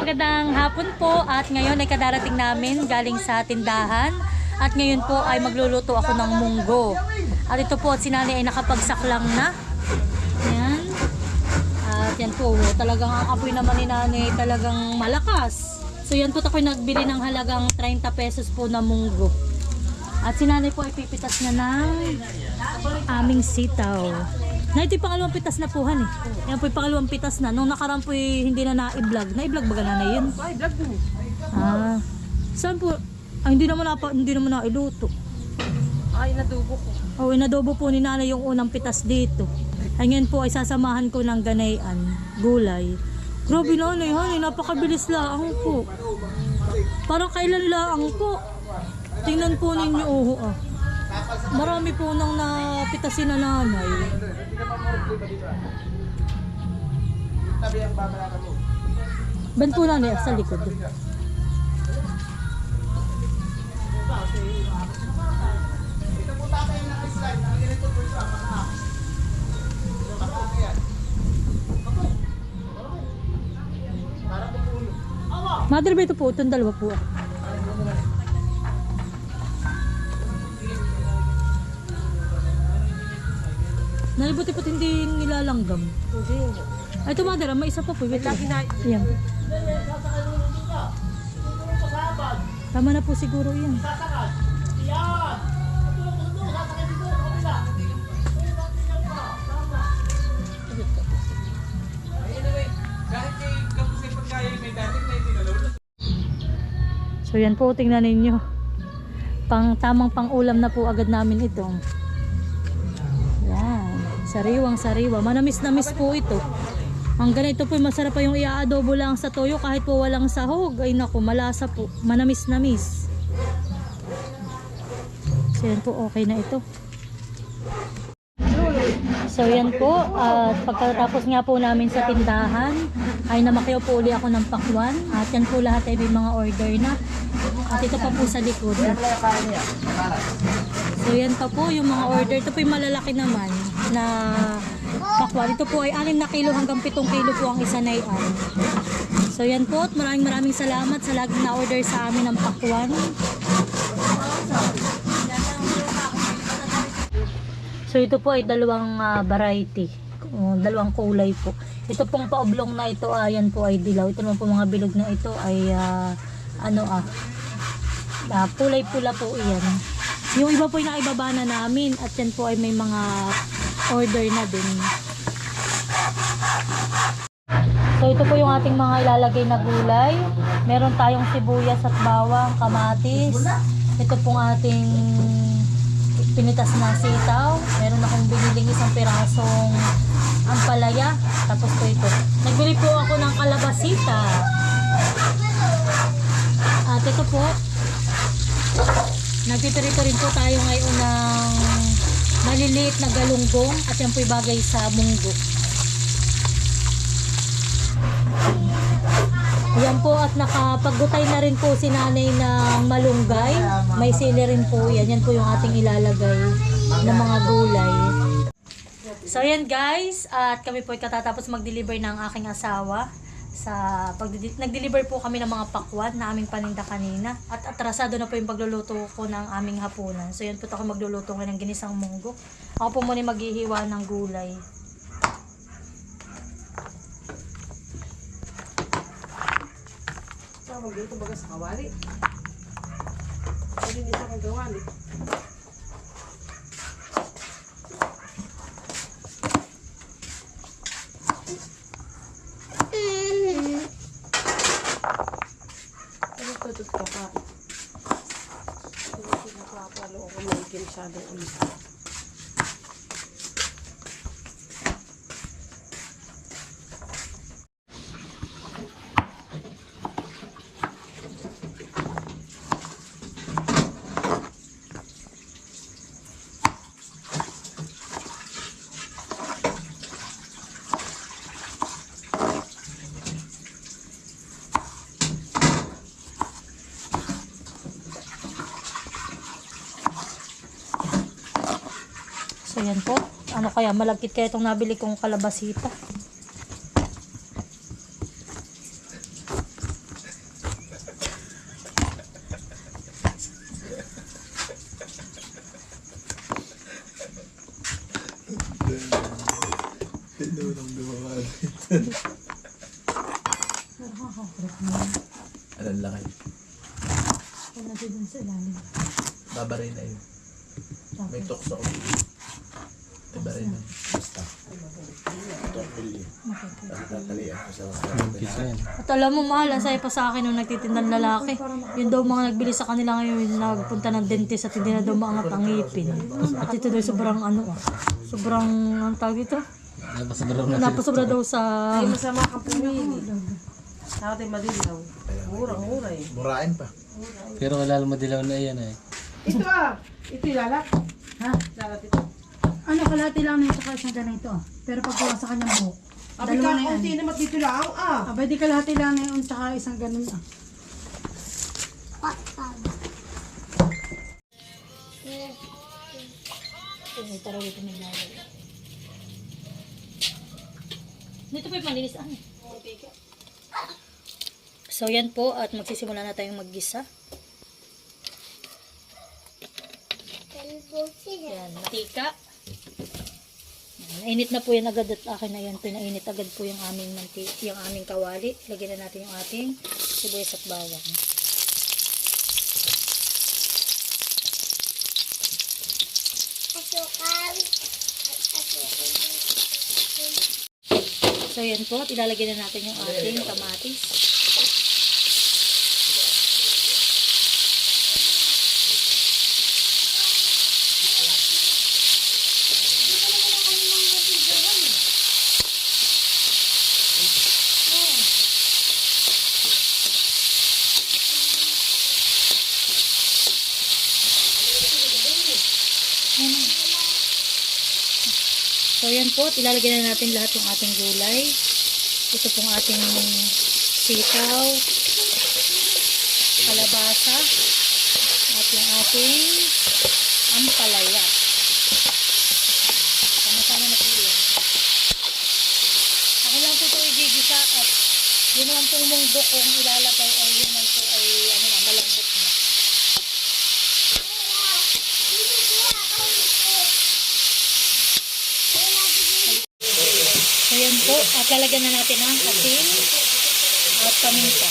Magandang hapon po at ngayon ay kadarating namin galing sa tindahan at ngayon po ay magluluto ako ng munggo. At ito po at si nanay ay nakapagsaklang na. Yan. At yan po, talagang ang apoy naman ni nanay talagang malakas. So yan po ako'y nagbili ng halagang 30 pesos po na munggo. At si nanay po ay pipitas na ng aming sitaw. Na ito yung pangalawang pitas na po, eh. Yan po yung pangalawang pitas na. Nung nakaraan po hindi na na-i-vlog. Na-i-vlog ba na yun? Ay, vlog mo. Saan po? Hindi naman na-iluto. Ay, nadubo ko. Oh, inadobo po ni nanay yung unang pitas dito. Ay ngayon po ay sasamahan ko ng ganayan, gulay. Grabe nanay, napakabilis lang po. Parang kailan lang po. Tingnan po ninyo, marami po nang napitasin na nanay. Ban po nanay sa likod. Mother ba ito po? Itong dalawa po. Nalibuti po't hindi nilalanggam. Hindi. Ay, ito mother, may isa pa po. Wait lang. Yan. Tama na po siguro yan. So yan po, tingnan ninyo. Tamang pang-ulam na po agad namin ito. Yan. Sariwang-sariwa. Manamis-namis po ito. Ang ganito po, masarap pa yung i-adobo lang sa toyo kahit po walang sahog. Ay naku, malasa po. Manamis-namis. So yan po, okay na ito. So yan po, at pagkatapos nga po namin sa tindahan, ay namakyaw po uli ako ng pakwan. At yan po lahat ay may mga order na. At ito pa po sa likod. So yan pa po yung mga order. Ito po yung malalaki naman na pakwan. Ito po ay 6 na kilo hanggang 7 kilo po ang isa na iyan. So yan po, at maraming salamat sa laging na order sa amin ng pakwan. So ito po ay dalawang variety, dalawang kulay po. Ito pong paoblong na ito, yan po ay dilaw. Ito naman po mga bilog na ito ay kulay pula po iyan. Yung iba po ay naibaba na namin at yan po ay may mga order na din. So ito po yung ating mga ilalagay na gulay. Meron tayong sibuyas at bawang, kamatis. Ito pong ating pinitas na sitaw. Meron akong biniling isang pirasong ampalaya. Tapos po ito. Nagbili po ako ng kalabasita. At ito po, nagpipirito rin po tayo ngayon ng maliliit na galunggong. At yan po ibagay sa munggo. Yan po, at nakapaggutay na rin po si nanay ng malunggay. May sili rin po yan. Yan po yung ating ilalagay ng mga gulay. So yan guys, at kami po ay katatapos mag-deliver ng aking asawa. Nag-deliver po kami ng mga pakwan na aming paninda kanina. At atrasado na po yung pagluluto ko ng aming hapunan. So yan po ako magluluto ngayon ng ginisang munggo. Ako po muna maghihiwa ng gulay. Magluto baga sa kawali. Hindi sa kagawali. Tutut ka pa. Tutut ka pa. Palo ako magiging masyado ulit. So yan po. Ano kaya, malagkit kaya itong nabili kong kalabasita. Alam laki. Wala dun sa ilalim. Babarin na yun. May tukso. Iba rin yun. Basta. Torpilyo. Tatalian ko sa At alam mo, mahal, asay pa sa akin nung nagtitindang lalaki. Yun daw mga nagbili sa kanila ngayon, nagpunta ng dentist at hindi na daw maangat ang ngipin. At ito daw sobrang sobrang, ang tawag dito? Napasobra daw sa... Ay, masama kang pumili. Sa atin madilaw. Murang-mura eh. Murain pa. Pero kalala mo dilaw na yan eh. Ito ah! Ito yung lalat. Ha? Lalat ito. Ano, kalahati lang na ito ka isang ganito. Pero pagkuha sa kanyang buhok. Abi Dalawa ka, na yan. konti naman dito lang ah. Abay, di kalahati lang na yun, tsaka isang ganun ah. Dito po yung malinis. So yan po at magsisimula na tayong maggisa. Yan, matika. Nainit na po yan agad at akin na yan. Pinainit agad po yung aming kawali. Lagyan na natin yung ating sibuyas at bawang. So yan po, ilalagyan na natin yung ating kamatis. So yan po, ilalagyan na natin lahat yung ating gulay. Ito pong ating sitaw, kalabasa, at yung ating ampalaya. Sama-sama na po yan. Ako lang po ito igigisa at yun naman pong munggo kung ilalagay ay yun naman po ay malambot na. So yan po, at lalagyan na natin ang asin at paminta.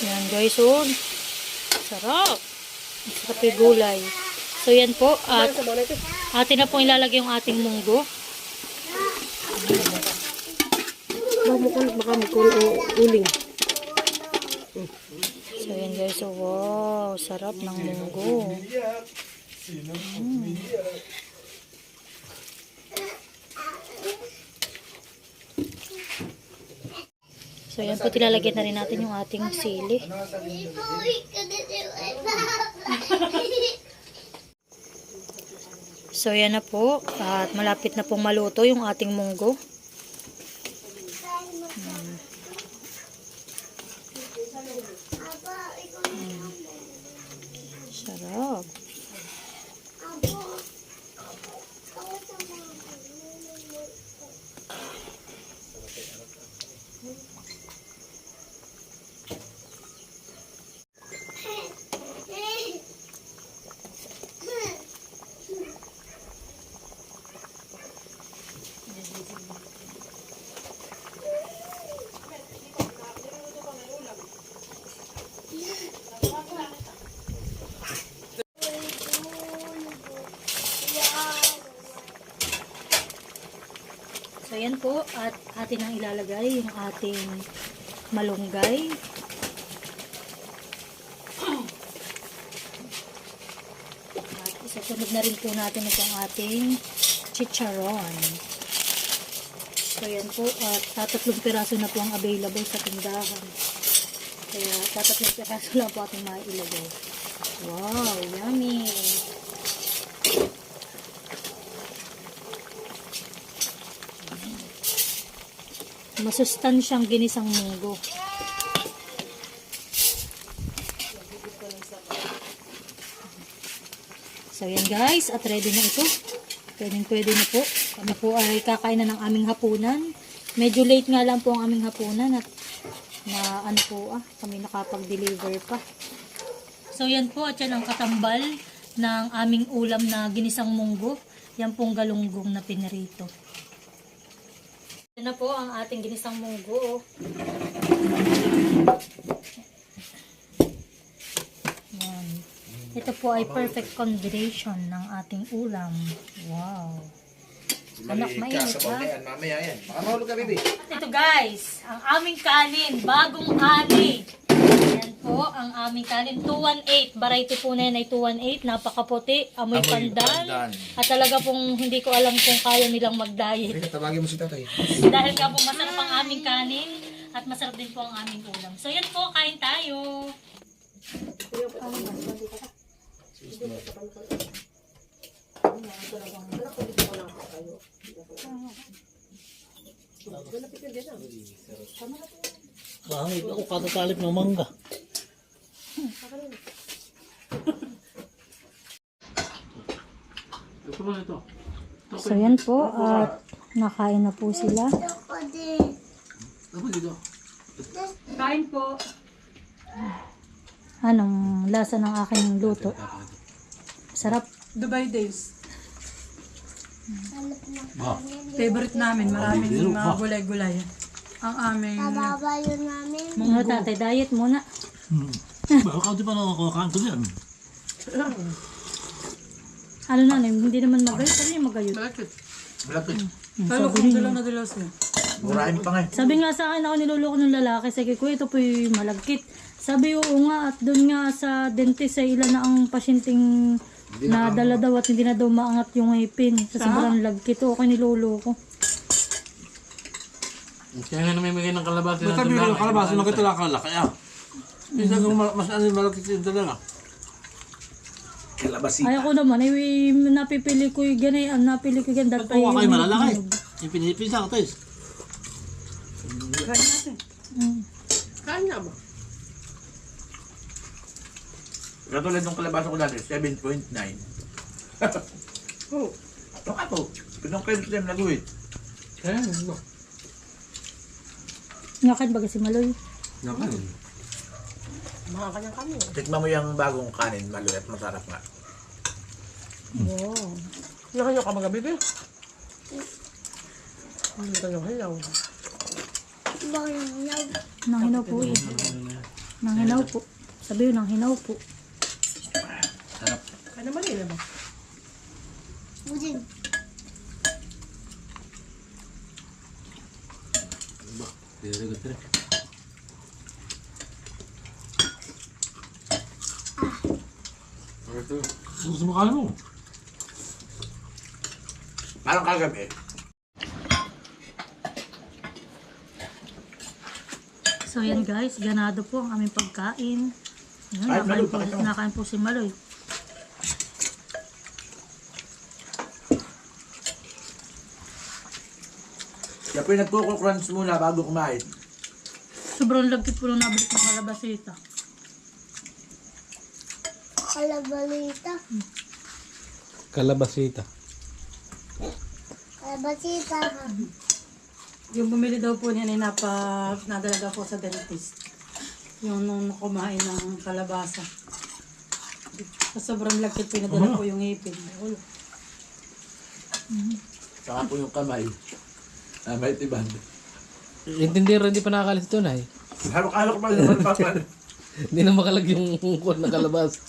Yan guys, oh. Sarap. Sarap yung gulay. So yan po, at atin na po ilalagay yung ating munggo. Baka uling. So yan guys, oh, wow, sarap ng munggo. So yan po, tilalagyan na rin natin yung ating sili. So yan na po, at malapit na pong maluto yung ating munggo. Sarap. So yan po, at atin ang ilalagay yung ating malunggay. At isasunod na rin po natin itong ating chicharon. So yan po, at tatatlong piraso na po ang available sa tindahan. Kaya tatatlong piraso lang po ating mailagay. Wow, yummy! Masustansyang ginisang munggo. So yan guys, at ready na ito. Pwede na po. Kami po ay kakain na ng aming hapunan. Medyo late nga lang po ang aming hapunan at kami nakapag-deliver pa. So yan po, at yan ang katambal ng aming ulam na ginisang munggo. Yan pong galunggong na pinirito. Yan na po ang ating ginisang munggo. Yan. Ito po ay perfect combination ng ating ulam. Wow. Anak, mainit ha? Mamaya yan. Baka mahulog ka, baby. At ito guys, ang aming kanin, bagong ani. Yan po, ang aming kanin, 218. Variety po na yan ay 218. Napakaputi, amoy pandan. At talaga pong hindi ko alam kung kaya nilang mag-diet. Tawagin mo si tatay. Dahil nga po masarap ang aming kanin at masarap din po ang aming ulam. So yan po, kain tayo. Bakit ako katatalip ng mangga? So yan po, at nakain na po sila. Kain po. Anong lasa ng aking luto? Sarap. Dubai Days. Favorite namin. Maraming mga gulay-gulay. Ang aming... Ano tatay, diet muna. Baka di pa nakakakaan ko yan. Ano na, hindi naman magayot. Ano yung magayot? Malakit. Malapit. Pero kung dalaw na dalaw siya. Murahin pa nga eh. Sabi nga sa akin, ako niluloko ng lalaki. Sige ko, ito po yung malagkit. Sabi oo nga, at doon nga sa dentist ay ilan na ang pasyenteng nadala daw at hindi na daw maangat yung ngipin. Sa sobrang lagkit. Okay, niluloko. Kaya nga namimigay ng kalabasa na Basta bigyan ng kalabasa, nakita lang kalaki ah. Isa kung mas ano malaki yung talaga. Kalabasita. Ayaw ko naman, ay napipili ko yung ganyan, napili ko yung Ba't kuha kayo malalaki? Yung pinipisa ko tayo. Kain natin. Kain na ba? Katulad ng kalabasa ko dati, 7.9. Oo. Ito ka to. Pinong kayo sa time nag-uwit. Eh, no. Ngakan ba kasi maloy? Nakain. Mga kanyang kami. Tikman mo yung bagong kanin, malulit, masarap nga. Wow. Nakayo ka mga bebe? Ano kanyang hilaw? Nang hinaw po eh. Nang hinaw po. Sabi yun, nang hinaw po. Sarap. Kaya naman nila ba? Tira-rigot rin. Gusto mo kain mo? Parang kagabi. So yan guys, ganado po ang aming pagkain. Yan, Ay, Maloy, pakita mo. nakain po si Maloy. Kaya po yung nagkukulkrunch muna bago kumain. Sobrang lagkit po nung nabalik ng kalabasita. Kalabalita. Kalabasita. Kalabasita. Yung bumili daw po niya ay nadalaga po sa dentist. Yung nung kumain ng kalabasa. Sa sobrang lakit pinadala po yung ngipin. Saka po yung kamay. May tiban. Intindihan rin, di pa nakakalis ito na eh. Halok-halok pa naman papan. Hindi na makalag yung kuwan na kalabas.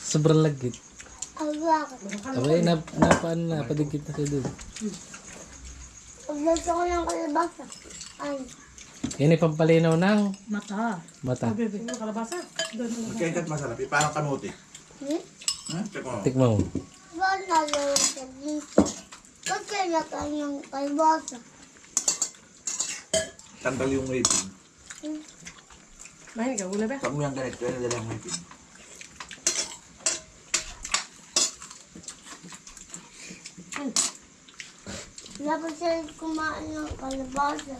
Sobrang lagkit. Abay, napadikit na siya doon. Pag gusto ko ng kalabasa. Ay. Yan ay pampalinaw ng Mata. mata. Bebe, yung kalabasa. Magkaingat masarap. Parang kamuti. Check mo. Tikman mo. Wala lang sa dito. Ba't kaya kanyang kalabasa? Tanggal yung ngipin. Mahinig ka, gula ba? Pag mo yung ganito, yan na yung ngipin. Dapat siya kumain ng kalabasa.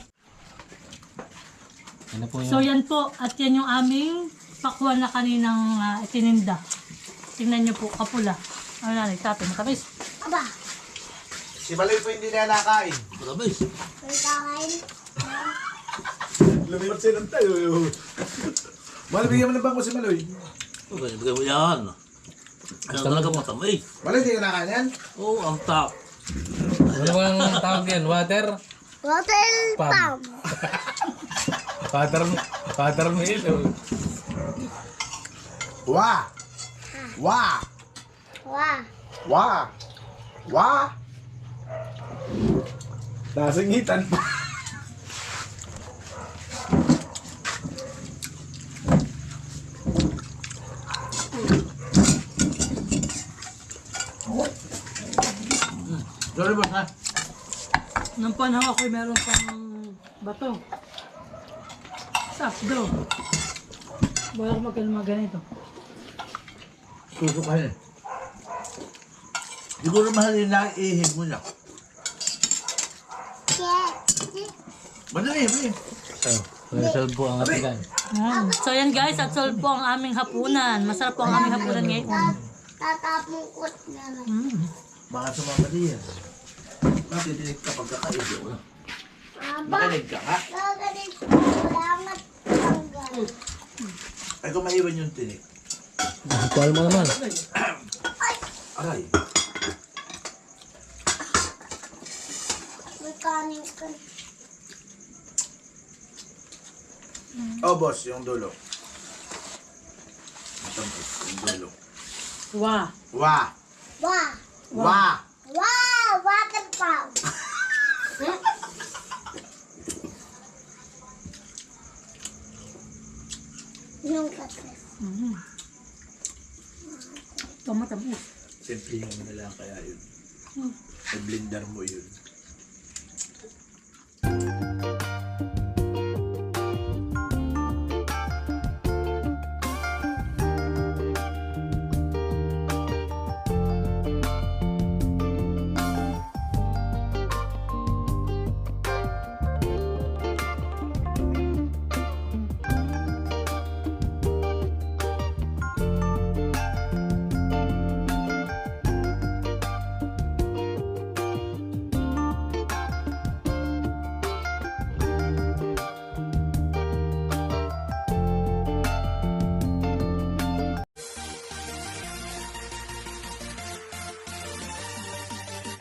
Yan na po So yung... yan po, at yan yung aming pakwan na kaninang itininda. Tingnan nyo po, kapula. Ano na, tatay, matamis. Aba, Si Maloy po hindi na nakain. Marami. May kakain. Lumipat siya ng tayo. Maloy, bigyan mo ng bangko si Maloy. Okay, bigay mo yan. Kaya talaga matamay. Maloy, hindi ka nakain yan? Oo, ang top. Ano bang tawag yan? Water? Hotel Pam. Pam. Watermelon. Wah! Wah! Wah. Wah! Wah! Nasingitan pa. Sorry boss ha. Nung panahon ako'y meron pang bato. Sakdo. Wala ko magkalma ganito. Susukahin. Siguro mahal yung naiihig mo na. Madali, madali. May salbo ang atigan. Yan. So yan guys, at solve po ang aming hapunan. Masarap po ang aming hapunan ngayon. Tatapong kot naman. Baka sumama din yan. Matidinig ka pagkakain. Aba, Makinig ka nga. gagaling. Salamat. Tanggal. Ay, kung maiwan yung tinik. Kual mo naman. Aray. May kanin ka. Oh, boss, yung dulo. Matampos, yung dulo. Wah. Wah! Wah. Wah! Wow, water pump. Yung katas. Ito matamis. Simple yung na lang kaya yun. Sa blender mo yun.